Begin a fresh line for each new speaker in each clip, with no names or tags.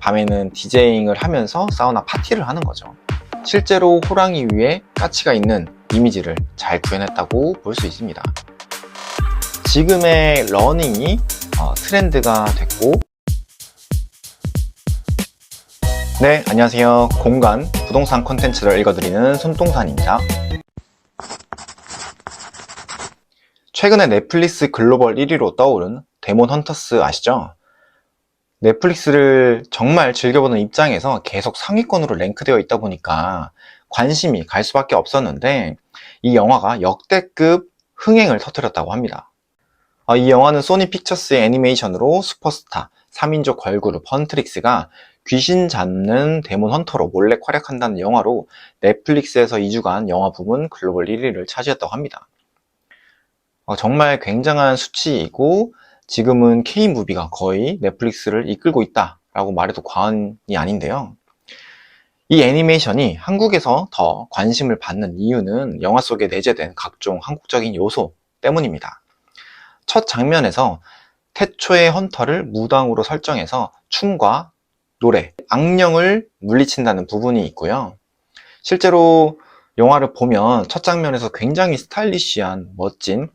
밤에는 디제잉을 하면서 사우나 파티를 하는 거죠. 실제로 호랑이 위에 까치가 있는 이미지를 잘 구현했다고 볼 수 있습니다. 지금의 러닝이 트렌드가 됐고, 네, 안녕하세요. 공간 부동산 콘텐츠를 읽어드리는 손동산입니다. 최근에 넷플릭스 글로벌 1위로 떠오른 데몬 헌터스 아시죠? 넷플릭스를 정말 즐겨보는 입장에서 계속 상위권으로 랭크되어 있다 보니까 관심이 갈 수밖에 없었는데, 이 영화가 역대급 흥행을 터뜨렸다고 합니다. 이 영화는 소니 픽처스의 애니메이션으로 슈퍼스타 3인조 걸그룹 헌트릭스가 귀신 잡는 데몬 헌터로 몰래 활약한다는 영화로 넷플릭스에서 2주간 영화 부문 글로벌 1위를 차지했다고 합니다. 정말 굉장한 수치이고, 지금은 K무비가 거의 넷플릭스를 이끌고 있다라고 말해도 과언이 아닌데요. 이 애니메이션이 한국에서 더 관심을 받는 이유는 영화 속에 내재된 각종 한국적인 요소 때문입니다. 첫 장면에서 태초의 헌터를 무당으로 설정해서 춤과 노래, 악령을 물리친다는 부분이 있고요. 실제로 영화를 보면 첫 장면에서 굉장히 스타일리시한 멋진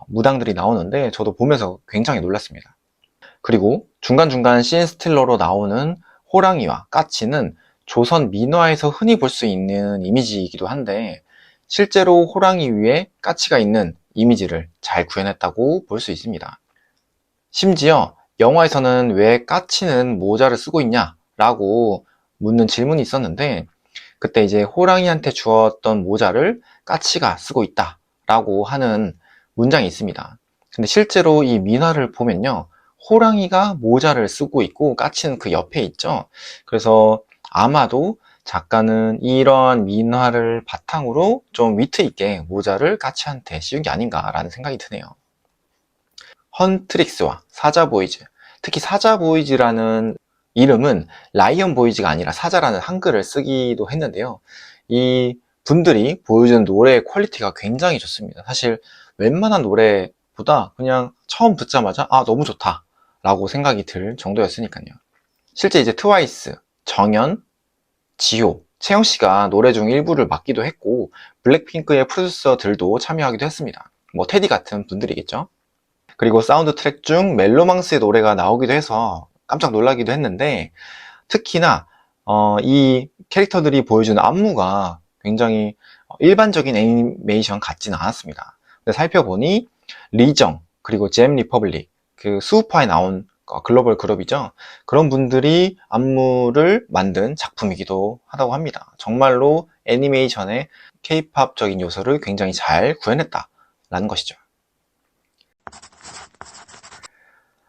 무당들이 나오는데 저도 보면서 굉장히 놀랐습니다. 그리고 중간중간 씬스틸러로 나오는 호랑이와 까치는 조선 민화에서 흔히 볼 수 있는 이미지이기도 한데, 실제로 호랑이 위에 까치가 있는 이미지를 잘 구현했다고 볼 수 있습니다. 심지어 영화에서는 왜 까치는 모자를 쓰고 있냐 라고 묻는 질문이 있었는데, 그때 이제 호랑이한테 주었던 모자를 까치가 쓰고 있다 라고 하는 문장이 있습니다. 근데 실제로 이 민화를 보면요, 호랑이가 모자를 쓰고 있고 까치는 그 옆에 있죠. 그래서 아마도 작가는 이런 민화를 바탕으로 좀 위트 있게 모자를 까치한테 씌운 게 아닌가라는 생각이 드네요. 헌트릭스와 사자보이즈, 특히 사자보이즈라는 이름은 라이언 보이즈가 아니라 사자라는 한글을 쓰기도 했는데요. 이 분들이 보여주는 노래의 퀄리티가 굉장히 좋습니다. 사실 웬만한 노래보다 그냥 처음 듣자마자 너무 좋다 라고 생각이 들 정도였으니까요. 실제 이제 트와이스, 정연, 지효, 채영씨가 노래 중 일부를 맡기도 했고, 블랙핑크의 프로듀서들도 참여하기도 했습니다. 테디 같은 분들이겠죠. 그리고 사운드 트랙 중 멜로망스의 노래가 나오기도 해서 깜짝 놀라기도 했는데, 특히나 이 캐릭터들이 보여주는 안무가 굉장히 일반적인 애니메이션 같지는 않았습니다. 근데 살펴보니 리정, 그리고 잼 리퍼블릭, 그 수우파에 나온 글로벌 그룹이죠. 그런 분들이 안무를 만든 작품이기도 하다고 합니다. 정말로 애니메이션의 K-팝적인 요소를 굉장히 잘 구현했다라는 것이죠.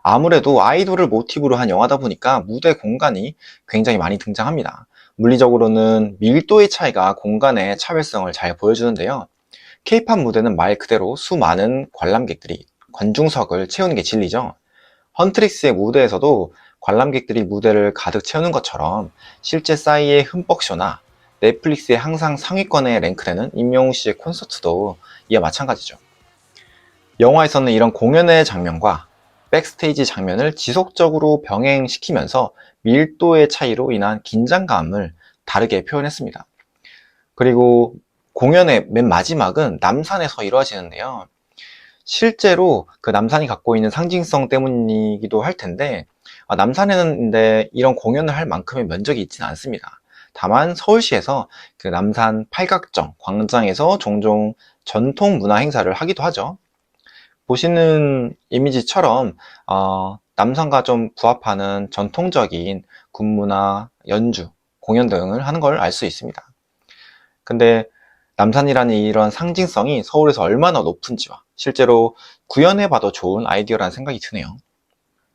아무래도 아이돌을 모티브로 한 영화다 보니까 무대 공간이 굉장히 많이 등장합니다. 물리적으로는 밀도의 차이가 공간의 차별성을 잘 보여주는데요. K-팝 무대는 말 그대로 수많은 관람객들이 관중석을 채우는 게 진리죠. 헌트릭스의 무대에서도 관람객들이 무대를 가득 채우는 것처럼 실제 싸이의 흠뻑쇼나 넷플릭스의 항상 상위권에 랭크되는 임영웅 씨의 콘서트도 이와 마찬가지죠. 영화에서는 이런 공연의 장면과 백스테이지 장면을 지속적으로 병행시키면서 밀도의 차이로 인한 긴장감을 다르게 표현했습니다. 그리고 공연의 맨 마지막은 남산에서 이루어지는데요. 실제로 그 남산이 갖고 있는 상징성 때문이기도 할 텐데, 남산에는 근데 이런 공연을 할 만큼의 면적이 있지는 않습니다. 다만 서울시에서 그 남산 팔각정 광장에서 종종 전통 문화 행사를 하기도 하죠. 보시는 이미지처럼 남산과 좀 부합하는 전통적인 군무나 연주, 공연 등을 하는 걸 알 수 있습니다. 근데 남산이라는 이런 상징성이 서울에서 얼마나 높은지와 실제로 구현해봐도 좋은 아이디어라는 생각이 드네요.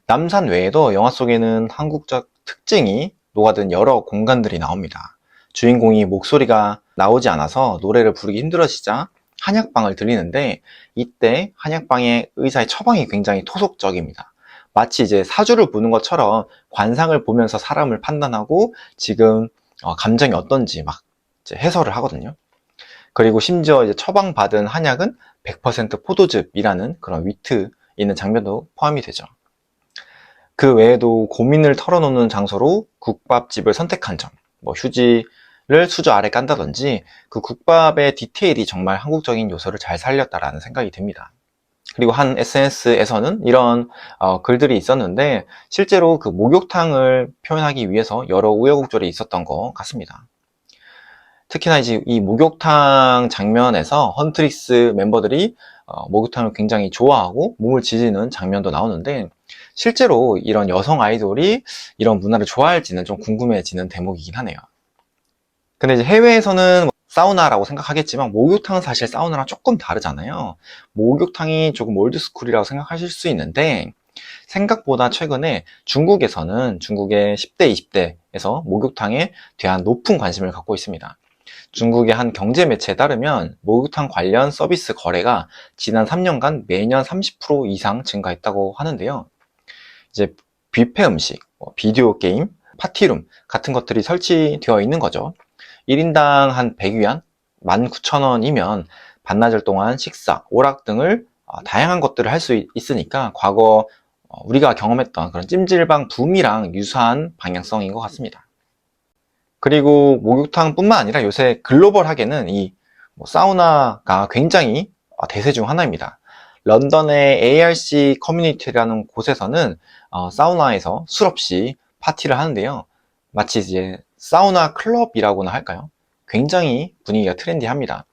남산 외에도 영화 속에는 한국적 특징이 녹아든 여러 공간들이 나옵니다. 주인공이 목소리가 나오지 않아서 노래를 부르기 힘들어지자 한약방을 들리는데, 이때 한약방의 의사의 처방이 굉장히 토속적입니다. 마치 이제 사주를 보는 것처럼 관상을 보면서 사람을 판단하고 지금 감정이 어떤지 막 이제 해설을 하거든요. 그리고 심지어 이제 처방받은 한약은 100% 포도즙이라는 그런 위트 있는 장면도 포함이 되죠. 그 외에도 고민을 털어놓는 장소로 국밥집을 선택한 점, 뭐 휴지를 수저 아래 깐다든지 그 국밥의 디테일이 정말 한국적인 요소를 잘 살렸다라는 생각이 듭니다. 그리고 한 SNS에서는 이런 글들이 있었는데 실제로 그 목욕탕을 표현하기 위해서 여러 우여곡절이 있었던 것 같습니다. 특히나 이제 이 목욕탕 장면에서 헌트릭스 멤버들이 목욕탕을 굉장히 좋아하고 몸을 지지는 장면도 나오는데 실제로 이런 여성 아이돌이 이런 문화를 좋아할지는 좀 궁금해지는 대목이긴 하네요. 근데 이제 해외에서는 사우나라고 생각하겠지만 목욕탕은 사실 사우나랑 조금 다르잖아요. 목욕탕이 조금 올드스쿨이라고 생각하실 수 있는데 생각보다 최근에 중국에서는 중국의 10대, 20대에서 목욕탕에 대한 높은 관심을 갖고 있습니다. 중국의 한 경제 매체에 따르면 목욕탕 관련 서비스 거래가 지난 3년간 매년 30% 이상 증가했다고 하는데요. 이제 뷔페 음식, 비디오 게임, 파티룸 같은 것들이 설치되어 있는 거죠. 1인당 한 100위안, 19,000원이면 반나절 동안 식사, 오락 등을 다양한 것들을 할 수 있으니까 과거 우리가 경험했던 그런 찜질방 붐이랑 유사한 방향성인 것 같습니다. 그리고 목욕탕 뿐만 아니라 요새 글로벌하게는 이 사우나가 굉장히 대세 중 하나입니다. 런던의 ARC 커뮤니티라는 곳에서는 사우나에서 술 없이 파티를 하는데요. 마치 이제 사우나 클럽이라고나 할까요? 굉장히 분위기가 트렌디합니다.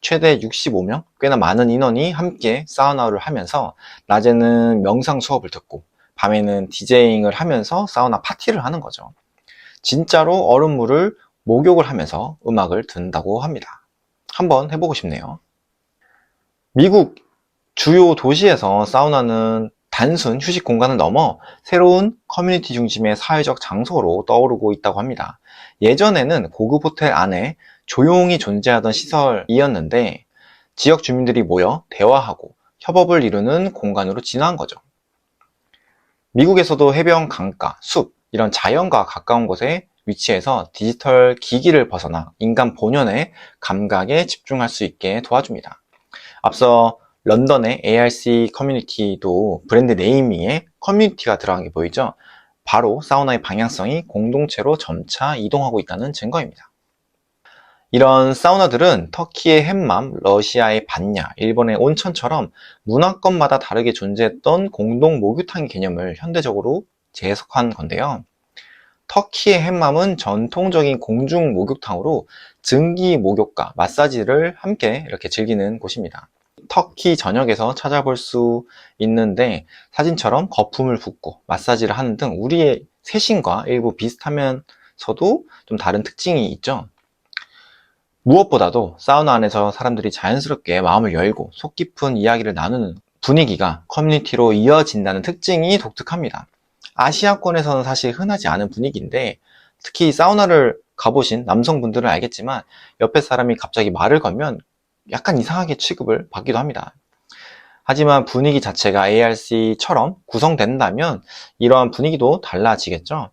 최대 65명, 꽤나 많은 인원이 함께 사우나를 하면서 낮에는 명상 수업을 듣고 밤에는 디제잉을 하면서 사우나 파티를 하는 거죠. 진짜로 얼음물을 목욕을 하면서 음악을 듣는다고 합니다. 한번 해보고 싶네요. 미국 주요 도시에서 사우나는 단순 휴식 공간을 넘어 새로운 커뮤니티 중심의 사회적 장소로 떠오르고 있다고 합니다. 예전에는 고급 호텔 안에 조용히 존재하던 시설이었는데 지역 주민들이 모여 대화하고 협업을 이루는 공간으로 진화한 거죠. 미국에서도 해변, 강가, 숲 이런 자연과 가까운 곳에 위치해서 디지털 기기를 벗어나 인간 본연의 감각에 집중할 수 있게 도와줍니다. 앞서 런던의 ARC 커뮤니티도 브랜드 네이밍에 커뮤니티가 들어간 게 보이죠? 바로 사우나의 방향성이 공동체로 점차 이동하고 있다는 증거입니다. 이런 사우나들은 터키의 햄맘, 러시아의 반야, 일본의 온천처럼 문화권마다 다르게 존재했던 공동 목욕탕 개념을 현대적으로 재해석한 건데요. 터키의 햄맘은 전통적인 공중 목욕탕으로 증기 목욕과 마사지를 함께 이렇게 즐기는 곳입니다. 터키 전역에서 찾아볼 수 있는데 사진처럼 거품을 붓고 마사지를 하는 등 우리의 세신과 일부 비슷하면서도 좀 다른 특징이 있죠. 무엇보다도 사우나 안에서 사람들이 자연스럽게 마음을 열고 속 깊은 이야기를 나누는 분위기가 커뮤니티로 이어진다는 특징이 독특합니다. 아시아권에서는 사실 흔하지 않은 분위기인데 특히 사우나를 가보신 남성분들은 알겠지만 옆에 사람이 갑자기 말을 걸면 약간 이상하게 취급을 받기도 합니다. 하지만 분위기 자체가 ARC처럼 구성된다면 이러한 분위기도 달라지겠죠.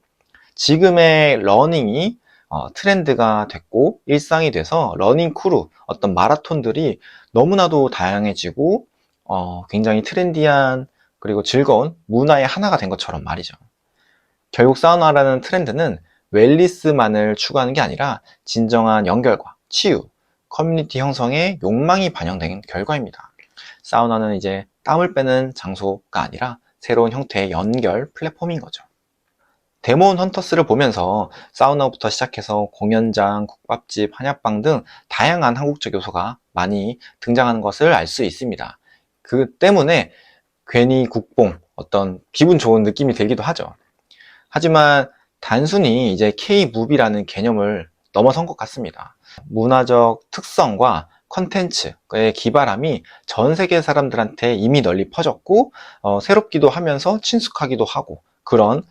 지금의 러닝이 트렌드가 됐고 일상이 돼서 러닝 크루, 어떤 마라톤들이 너무나도 다양해지고 굉장히 트렌디한 그리고 즐거운 문화의 하나가 된 것처럼 말이죠. 결국 사우나라는 트렌드는 웰니스만을 추구하는 게 아니라 진정한 연결과 치유, 커뮤니티 형성에 욕망이 반영된 결과입니다. 사우나는 이제 땀을 빼는 장소가 아니라 새로운 형태의 연결 플랫폼인 거죠. 데몬 헌터스를 보면서 사우나부터 시작해서 공연장, 국밥집, 한약방 등 다양한 한국적 요소가 많이 등장하는 것을 알 수 있습니다. 그 때문에 괜히 국뽕, 어떤 기분 좋은 느낌이 들기도 하죠. 하지만 단순히 이제 K-무비라는 개념을 넘어선 것 같습니다. 문화적 특성과 컨텐츠의 기발함이 전 세계 사람들한테 이미 널리 퍼졌고 새롭기도 하면서 친숙하기도 하고 그런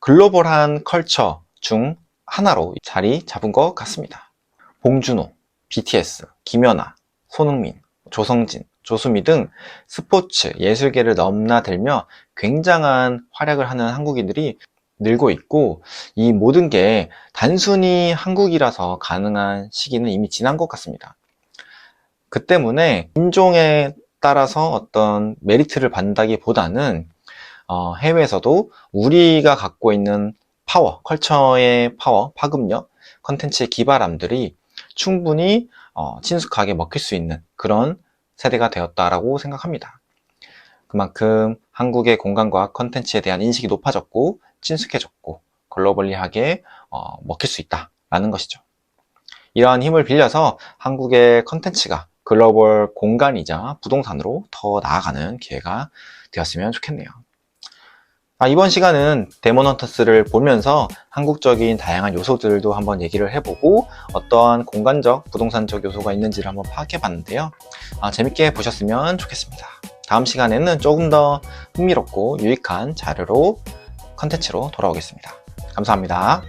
글로벌한 컬처 중 하나로 자리 잡은 것 같습니다. 봉준호, BTS, 김연아, 손흥민, 조성진, 조수미 등 스포츠, 예술계를 넘나들며 굉장한 활약을 하는 한국인들이 늘고 있고 이 모든 게 단순히 한국이라서 가능한 시기는 이미 지난 것 같습니다. 그 때문에 인종에 따라서 어떤 메리트를 받는다기보다는 해외에서도 우리가 갖고 있는 파워, 컬처의 파워, 파급력, 컨텐츠의 기발함들이 충분히 친숙하게 먹힐 수 있는 그런 세대가 되었다라고 생각합니다. 그만큼 한국의 공간과 컨텐츠에 대한 인식이 높아졌고 친숙해졌고 글로벌리하게 먹힐 수 있다라는 것이죠. 이러한 힘을 빌려서 한국의 컨텐츠가 글로벌 공간이자 부동산으로 더 나아가는 기회가 되었으면 좋겠네요. 이번 시간은 데몬헌터스를 보면서 한국적인 다양한 요소들도 한번 얘기를 해보고 어떠한 공간적, 부동산적 요소가 있는지를 한번 파악해 봤는데요. 재밌게 보셨으면 좋겠습니다. 다음 시간에는 조금 더 흥미롭고 유익한 자료로 컨텐츠로 돌아오겠습니다. 감사합니다.